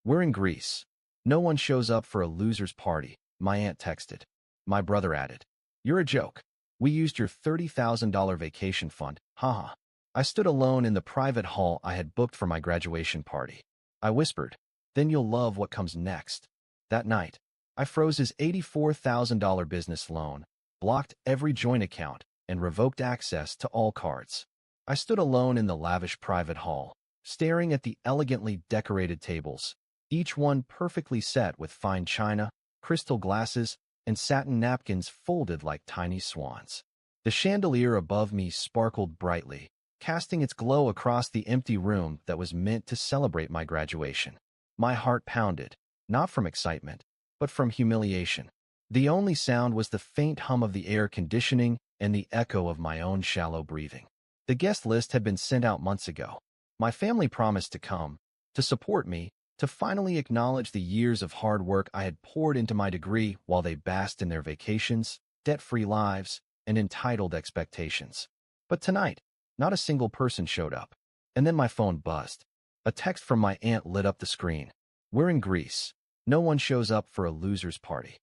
We're in Greece. No one shows up for a loser's party, my aunt texted. My brother added, "You're a joke. We used your $30,000 vacation fund, haha." I stood alone in the private hall I had booked for my graduation party. I whispered, "Then you'll love what comes next." That night, I froze his $84,000 business loan, blocked every joint account, and revoked access to all cards. I stood alone in the lavish private hall, staring at the elegantly decorated tables, each one perfectly set with fine china, crystal glasses, and satin napkins folded like tiny swans. The chandelier above me sparkled brightly, casting its glow across the empty room that was meant to celebrate my graduation. My heart pounded, not from excitement, but from humiliation. The only sound was the faint hum of the air conditioning and the echo of my own shallow breathing. The guest list had been sent out months ago. My family promised to come, to support me, to finally acknowledge the years of hard work I had poured into my degree while they basked in their vacations, debt-free lives, and entitled expectations. But tonight, not a single person showed up. And then my phone buzzed. A text from my aunt lit up the screen. "We're in Greece. No one shows up for a loser's party."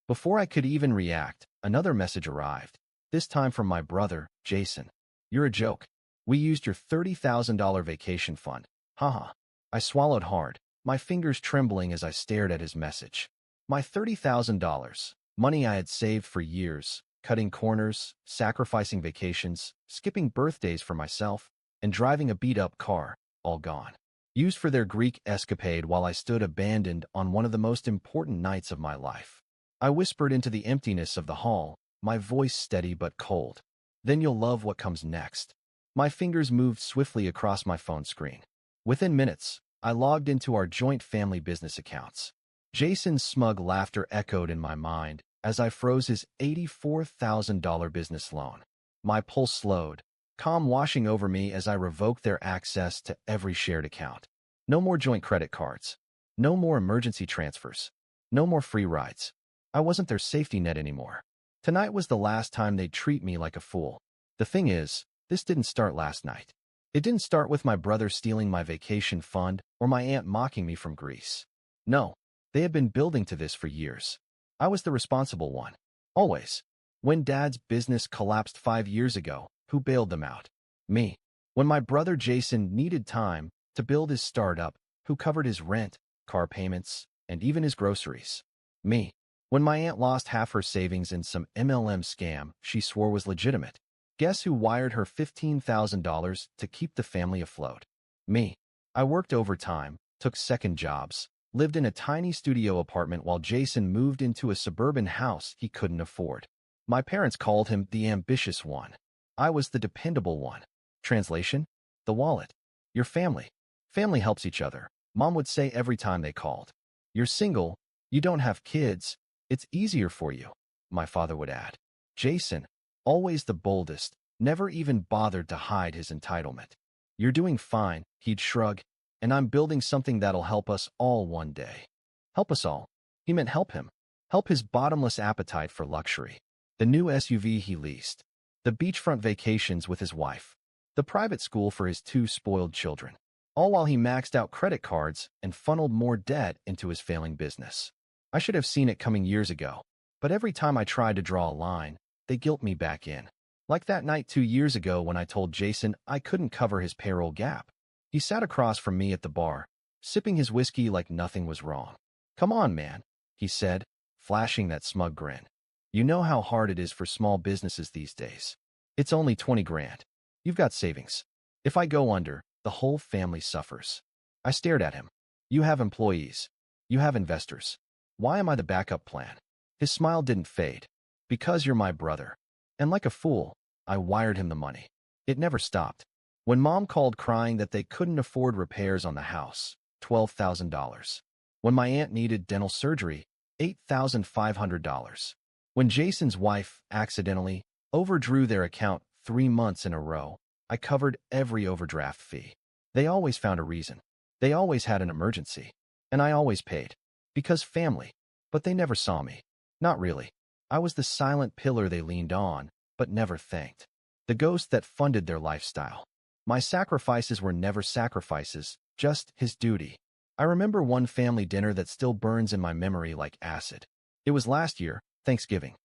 Before I could even react, another message arrived, this time from my brother, Jason. "You're a joke. We used your $30,000 vacation fund, haha." I swallowed hard, my fingers trembling as I stared at his message. My $30,000, money I had saved for years, cutting corners, sacrificing vacations, skipping birthdays for myself, and driving a beat-up car, all gone. Used for their Greek escapade while I stood abandoned on one of the most important nights of my life. I whispered into the emptiness of the hall, my voice steady but cold. "Then you'll love what comes next." My fingers moved swiftly across my phone screen. Within minutes, I logged into our joint family business accounts. Jason's smug laughter echoed in my mind as I froze his $84,000 business loan. My pulse slowed, calm washing over me as I revoked their access to every shared account. No more joint credit cards. No more emergency transfers. No more free rides. I wasn't their safety net anymore. Tonight was the last time they'd treat me like a fool. The thing is, this didn't start last night. It didn't start with my brother stealing my vacation fund or my aunt mocking me from Greece. No, they had been building to this for years. I was the responsible one. Always. When Dad's business collapsed 5 years ago, who bailed them out? Me. When my brother Jason needed time to build his startup, who covered his rent, car payments, and even his groceries? Me. When my aunt lost half her savings in some MLM scam she swore was legitimate, guess who wired her $15,000 to keep the family afloat? Me. I worked overtime, took second jobs, lived in a tiny studio apartment while Jason moved into a suburban house he couldn't afford. My parents called him the ambitious one. I was the dependable one. Translation? The wallet. Your family. Family helps each other, Mom would say every time they called. You're single, you don't have kids, it's easier for you, my father would add. Jason, always the boldest, never even bothered to hide his entitlement. You're doing fine, he'd shrug, and I'm building something that'll help us all one day. Help us all. He meant help him. Help his bottomless appetite for luxury. The new SUV he leased. The beachfront vacations with his wife. The private school for his 2 spoiled children. All while he maxed out credit cards and funneled more debt into his failing business. I should have seen it coming years ago, but every time I tried to draw a line, they guilt me back in. Like that night 2 years ago when I told Jason I couldn't cover his payroll gap. He sat across from me at the bar, sipping his whiskey like nothing was wrong. "Come on, man," he said, flashing that smug grin. "You know how hard it is for small businesses these days. It's only 20 grand. You've got savings. If I go under, the whole family suffers." I stared at him. "You have employees. You have investors. Why am I the backup plan?" His smile didn't fade. "Because you're my brother." And like a fool, I wired him the money. It never stopped. When Mom called crying that they couldn't afford repairs on the house, $12,000. When my aunt needed dental surgery, $8,500. When Jason's wife accidentally overdrew their account 3 months in a row, I covered every overdraft fee. They always found a reason. They always had an emergency. And I always paid. Because family. But they never saw me. Not really. I was the silent pillar they leaned on, but never thanked. The ghost that funded their lifestyle. My sacrifices were never sacrifices, just his duty. I remember one family dinner that still burns in my memory like acid. It was last year, Thanksgiving.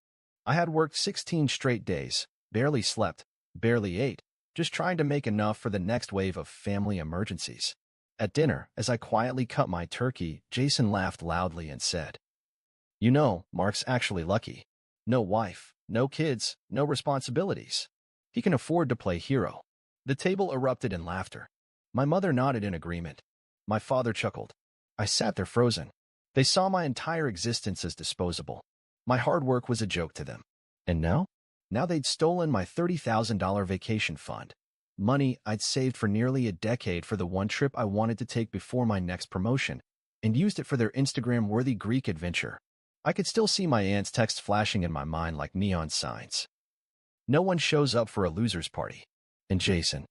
I had worked 16 straight days, barely slept, barely ate, just trying to make enough for the next wave of family emergencies. At dinner, as I quietly cut my turkey, Jason laughed loudly and said, "You know, Mark's actually lucky. No wife, no kids, no responsibilities. He can afford to play hero." The table erupted in laughter. My mother nodded in agreement. My father chuckled. I sat there frozen. They saw my entire existence as disposable. My hard work was a joke to them. And now? Now they'd stolen my $30,000 vacation fund. Money I'd saved for nearly a decade for the one trip I wanted to take before my next promotion, and used it for their Instagram-worthy Greek adventure. I could still see my aunt's text flashing in my mind like neon signs. No one shows up for a loser's party. And Jason,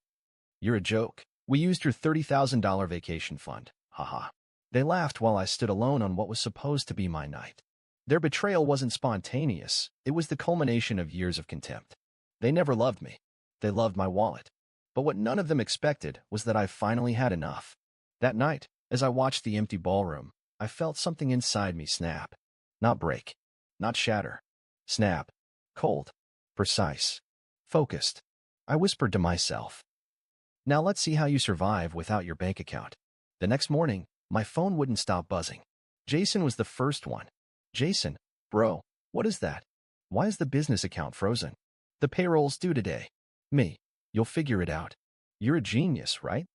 you're a joke. We used your $30,000 vacation fund. Haha. They laughed while I stood alone on what was supposed to be my night. Their betrayal wasn't spontaneous. It was the culmination of years of contempt. They never loved me. They loved my wallet. But what none of them expected was that I finally had enough. That night, as I watched the empty ballroom, I felt something inside me snap. Not break. Not shatter. Snap. Cold. Precise. Focused. I whispered to myself, "Now let's see how you survive without your bank account." The next morning, my phone wouldn't stop buzzing. Jason was the first one. "Jason, bro, what is that? Why is the business account frozen? The payroll's due today." "Me, you'll figure it out. You're a genius, right?"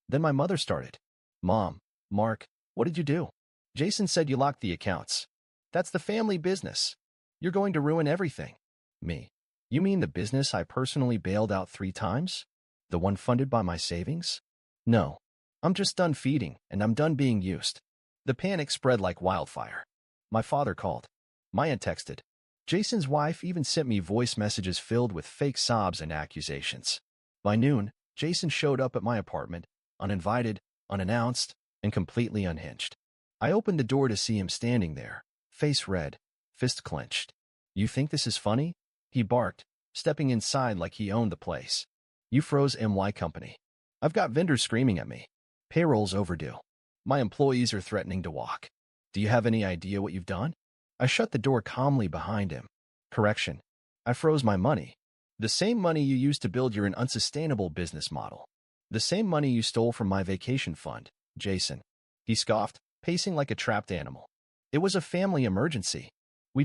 Then my mother started. "Mom, Mark, what did you do?" "Jason said you locked the accounts. That's the family business. You're going to ruin everything." "Me, you mean the business I personally bailed out 3 times? The one funded by my savings?" "No, I'm just done feeding, and I'm done being used." The panic spread like wildfire. My father called. My aunt texted. Jason's wife even sent me voice messages filled with fake sobs and accusations. By noon, Jason showed up at my apartment, uninvited, unannounced, and completely unhinged. I opened the door to see him standing there, face red, fist clenched. "You think this is funny?" he barked, stepping inside like he owned the place. "You froze MY company. I've got vendors screaming at me. Payroll's overdue. My employees are threatening to walk. Do you have any idea what you've done?" I shut the door calmly behind him. "Correction. I froze my money. The same money you used to build your unsustainable business model. The same money you stole from my vacation fund, Jason." He scoffed, pacing like a trapped animal. "It was a family emergency. We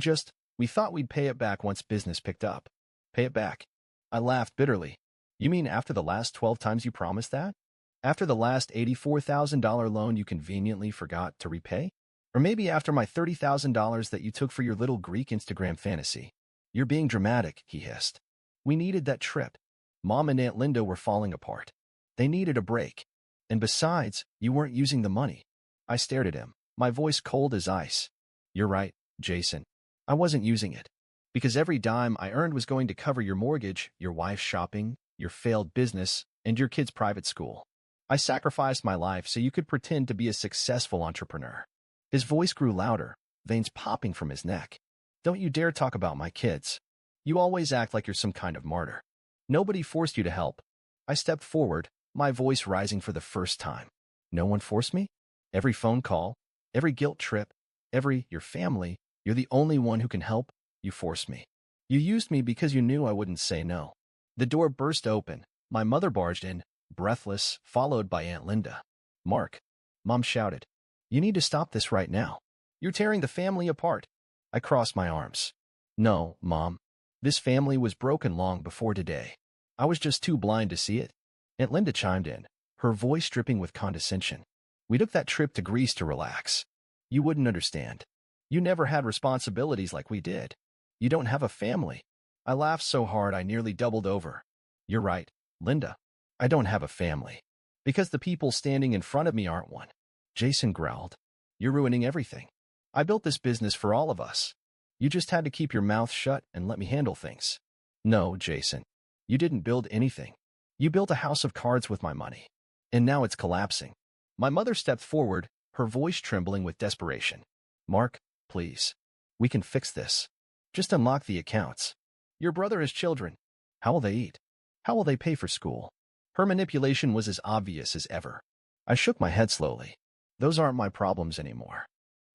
thought we'd pay it back once business picked up." "Pay it back?" I laughed bitterly. "You mean after the last 12 times you promised that? After the last $84,000 loan you conveniently forgot to repay? Or maybe after my $30,000 that you took for your little Greek Instagram fantasy?" "You're being dramatic," he hissed. "We needed that trip. Mom and Aunt Linda were falling apart. They needed a break. And besides, you weren't using the money." I stared at him, my voice cold as ice. "You're right, Jason. I wasn't using it. Because every dime I earned was going to cover your mortgage, your wife's shopping, your failed business, and your kid's private school. I sacrificed my life so you could pretend to be a successful entrepreneur." His voice grew louder, veins popping from his neck. "Don't you dare talk about my kids. You always act like you're some kind of martyr. Nobody forced you to help." I stepped forward, my voice rising for the first time. "No one forced me? Every phone call, every guilt trip, your family, you're the only one who can help. You forced me. You used me because you knew I wouldn't say no." The door burst open. My mother barged in, breathless, followed by Aunt Linda. "Mark," Mom shouted. "You need to stop this right now. You're tearing the family apart." I crossed my arms. "No, Mom. This family was broken long before today. I was just too blind to see it." Aunt Linda chimed in, her voice dripping with condescension. "We took that trip to Greece to relax. You wouldn't understand. You never had responsibilities like we did. You don't have a family." I laughed so hard I nearly doubled over. "You're right, Linda. I don't have a family. Because the people standing in front of me aren't one." Jason growled. "You're ruining everything. I built this business for all of us. You just had to keep your mouth shut and let me handle things." "No, Jason. You didn't build anything. You built a house of cards with my money. And now it's collapsing." My mother stepped forward, her voice trembling with desperation. "Mark, please. We can fix this. Just unlock the accounts. Your brother has children. How will they eat? How will they pay for school?" Her manipulation was as obvious as ever. I shook my head slowly. Those aren't my problems anymore.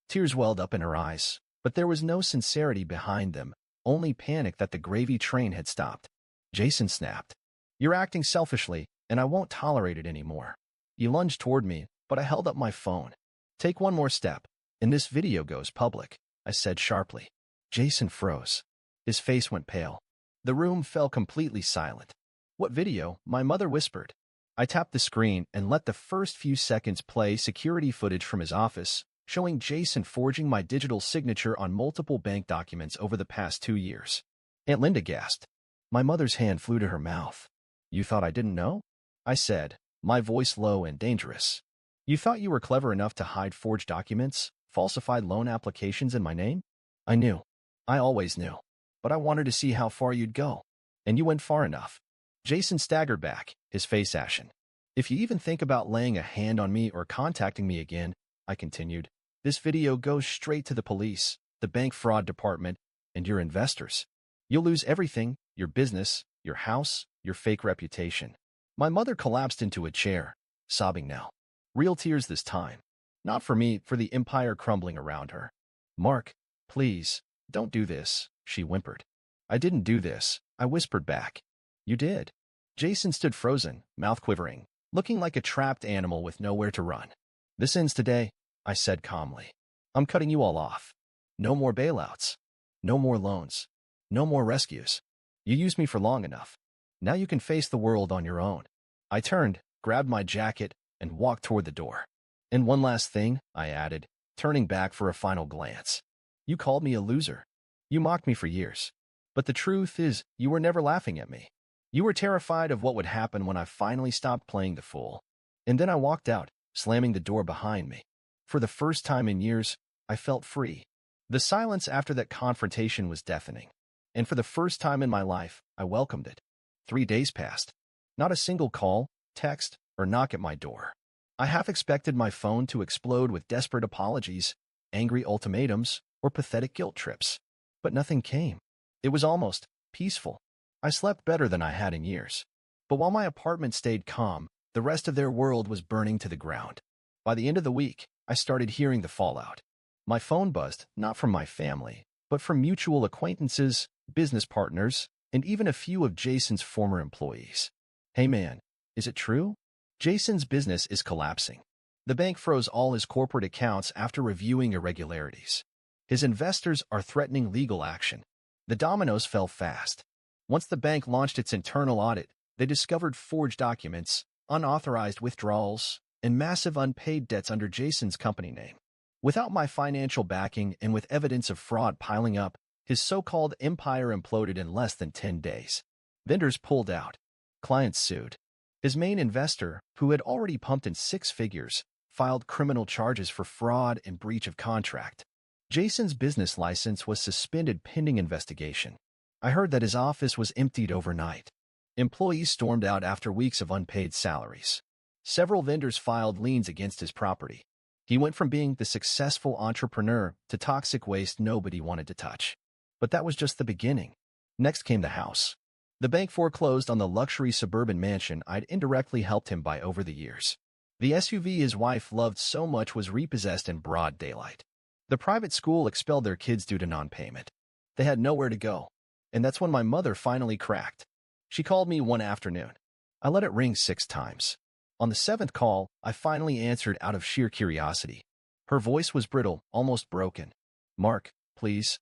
Tears welled up in her eyes, but there was no sincerity behind them, only panic that the gravy train had stopped. Jason snapped. You're acting selfishly, and I won't tolerate it anymore. He lunged toward me, but I held up my phone. Take one more step, and this video goes public, I said sharply. Jason froze. His face went pale. The room fell completely silent. What video? My mother whispered. I tapped the screen and let the first few seconds play security footage from his office, showing Jason forging my digital signature on multiple bank documents over the past 2 years. Aunt Linda gasped. My mother's hand flew to her mouth. You thought I didn't know? I said, my voice low and dangerous. You thought you were clever enough to hide forged documents, falsified loan applications in my name? I knew. I always knew. But I wanted to see how far you'd go. And you went far enough. Jason staggered back, his face ashen. If you even think about laying a hand on me or contacting me again, I continued, this video goes straight to the police, the bank fraud department, and your investors. You'll lose everything, your business, your house, your fake reputation. My mother collapsed into a chair, sobbing now. Real tears this time. Not for me, for the empire crumbling around her. Mark, please, don't do this, she whimpered. I didn't do this, I whispered back. You did. Jason stood frozen, mouth quivering, looking like a trapped animal with nowhere to run. This ends today, I said calmly. I'm cutting you all off. No more bailouts. No more loans. No more rescues. You used me for long enough. Now you can face the world on your own. I turned, grabbed my jacket, and walked toward the door. And one last thing, I added, turning back for a final glance. You called me a loser. You mocked me for years. But the truth is, you were never laughing at me. You were terrified of what would happen when I finally stopped playing the fool. And then I walked out, slamming the door behind me. For the first time in years, I felt free. The silence after that confrontation was deafening. And for the first time in my life, I welcomed it. 3 days passed. Not a single call, text, or knock at my door. I half expected my phone to explode with desperate apologies, angry ultimatums, or pathetic guilt trips. But nothing came. It was almost peaceful. I slept better than I had in years. But while my apartment stayed calm, the rest of their world was burning to the ground. By the end of the week, I started hearing the fallout. My phone buzzed, not from my family, but from mutual acquaintances, business partners, and even a few of Jason's former employees. Hey man, is it true? Jason's business is collapsing. The bank froze all his corporate accounts after reviewing irregularities. His investors are threatening legal action. The dominoes fell fast. Once the bank launched its internal audit, they discovered forged documents, unauthorized withdrawals, and massive unpaid debts under Jason's company name. Without my financial backing and with evidence of fraud piling up, his so-called empire imploded in less than 10 days. Vendors pulled out. Clients sued. His main investor, who had already pumped in 6 figures, filed criminal charges for fraud and breach of contract. Jason's business license was suspended pending investigation. I heard that his office was emptied overnight. Employees stormed out after weeks of unpaid salaries. Several vendors filed liens against his property. He went from being the successful entrepreneur to toxic waste nobody wanted to touch. But that was just the beginning. Next came the house. The bank foreclosed on the luxury suburban mansion I'd indirectly helped him buy over the years. The SUV his wife loved so much was repossessed in broad daylight. The private school expelled their kids due to non-payment. They had nowhere to go. And that's when my mother finally cracked. She called me one afternoon. I let it ring 6 times. On the 7th call, I finally answered out of sheer curiosity. Her voice was brittle, almost broken. Mark, please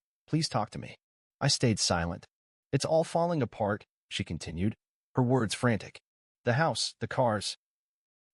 talk to me. I stayed silent. It's all falling apart, she continued, her words frantic. The house, the cars.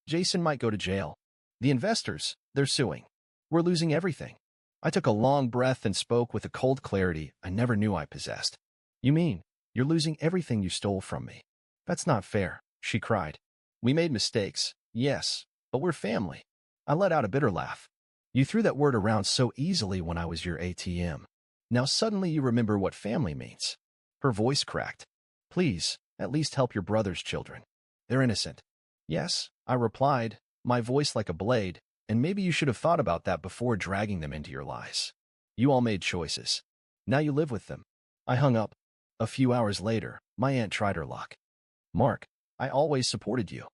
Jason might go to jail. The investors, they're suing. We're losing everything. I took a long breath and spoke with a cold clarity I never knew I possessed. You mean, you're losing everything you stole from me? That's not fair, she cried. We made mistakes, yes, but we're family. I let out a bitter laugh. You threw that word around so easily when I was your ATM. Now suddenly you remember what family means. Her voice cracked. Please, at least help your brother's children. They're innocent. Yes, I replied, my voice like a blade, and maybe you should have thought about that before dragging them into your lies. You all made choices. Now you live with them. I hung up. A few hours later, my aunt tried her luck. Mark, I always supported you.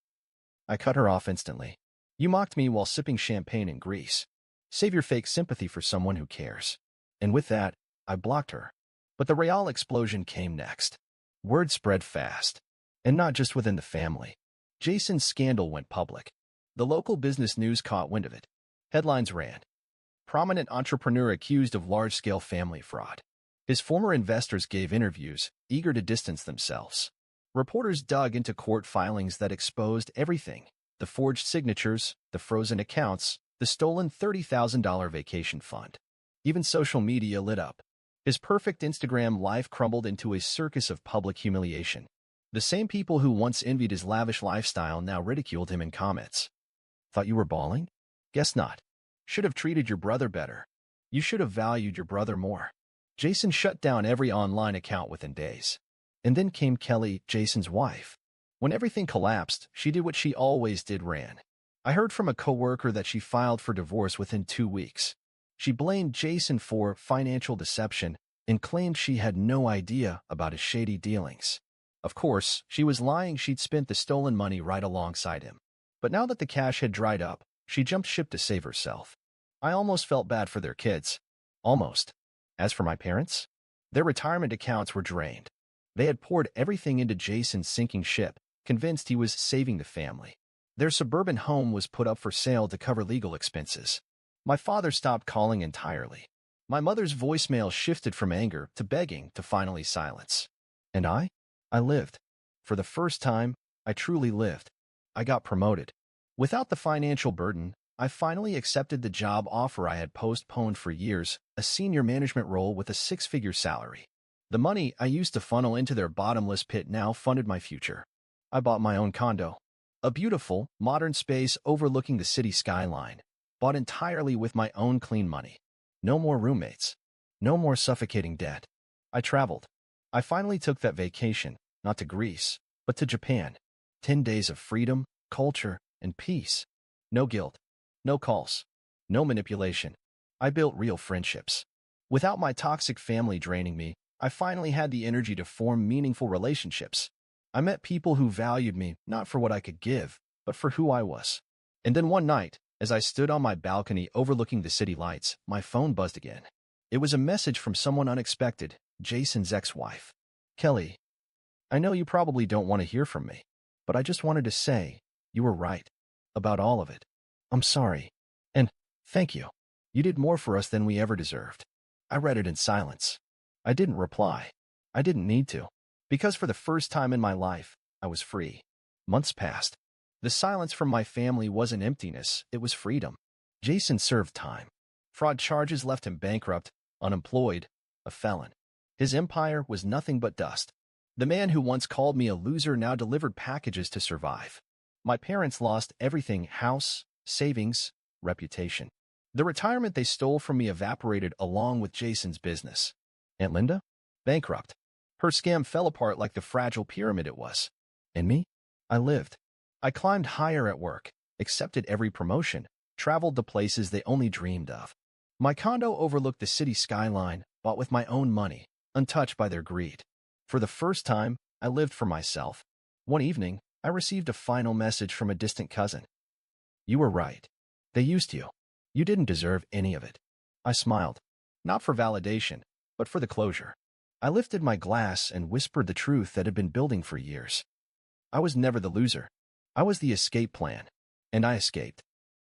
I cut her off instantly. You mocked me while sipping champagne in Greece. Save your fake sympathy for someone who cares. And with that, I blocked her. But the Real explosion came next. Word spread fast. And not just within the family. Jason's scandal went public. The local business news caught wind of it. Headlines ran. Prominent entrepreneur accused of large-scale family fraud. His former investors gave interviews, eager to distance themselves. Reporters dug into court filings that exposed everything. The forged signatures, the frozen accounts, the stolen $30,000 vacation fund. Even social media lit up. His perfect Instagram life crumbled into a circus of public humiliation. The same people who once envied his lavish lifestyle now ridiculed him in comments. Thought you were balling? Guess not. Should have treated your brother better. You should have valued your brother more. Jason shut down every online account within days. And then came Kelly, Jason's wife. When everything collapsed, she did what she always did, ran. I heard from a coworker that she filed for divorce within 2 weeks. She blamed Jason for financial deception and claimed she had no idea about his shady dealings. Of course, she was lying. She'd spent the stolen money right alongside him. But now that the cash had dried up, she jumped ship to save herself. I almost felt bad for their kids. Almost. As for my parents, their retirement accounts were drained. They had poured everything into Jason's sinking ship, convinced he was saving the family. Their suburban home was put up for sale to cover legal expenses. My father stopped calling entirely. My mother's voicemail shifted from anger to begging to finally silence. And I lived. For the first time, I truly lived. I got promoted. Without the financial burden, I finally accepted the job offer I had postponed for years, a senior management role with a 6-figure salary. The money I used to funnel into their bottomless pit now funded my future. I bought my own condo. A beautiful, modern space overlooking the city skyline, bought entirely with my own clean money. No more roommates. No more suffocating debt. I traveled. I finally took that vacation, not to Greece, but to Japan. 10 days of freedom, culture, and peace. No guilt. No calls. No manipulation. I built real friendships. Without my toxic family draining me, I finally had the energy to form meaningful relationships. I met people who valued me not for what I could give, but for who I was. And then one night, as I stood on my balcony overlooking the city lights, my phone buzzed again. It was a message from someone unexpected, Jason's ex-wife. Kelly, I know you probably don't want to hear from me, but I just wanted to say, you were right. About all of it. I'm sorry. And thank you. You did more for us than we ever deserved. I read it in silence. I didn't reply. I didn't need to. Because for the first time in my life, I was free. Months passed. The silence from my family wasn't emptiness, it was freedom. Jason served time. Fraud charges left him bankrupt, unemployed, a felon. His empire was nothing but dust. The man who once called me a loser now delivered packages to survive. My parents lost everything: house, savings, reputation. The retirement they stole from me evaporated along with Jason's business. Aunt Linda? Bankrupt. Her scam fell apart like the fragile pyramid it was. And me? I lived. I climbed higher at work, accepted every promotion, traveled to places they only dreamed of. My condo overlooked the city skyline, bought with my own money, untouched by their greed. For the first time, I lived for myself. One evening, I received a final message from a distant cousin. You were right. They used you. You didn't deserve any of it. I smiled. Not for validation, but for the closure. I lifted my glass and whispered the truth that had been building for years. I was never the loser. I was the escape plan. And I escaped.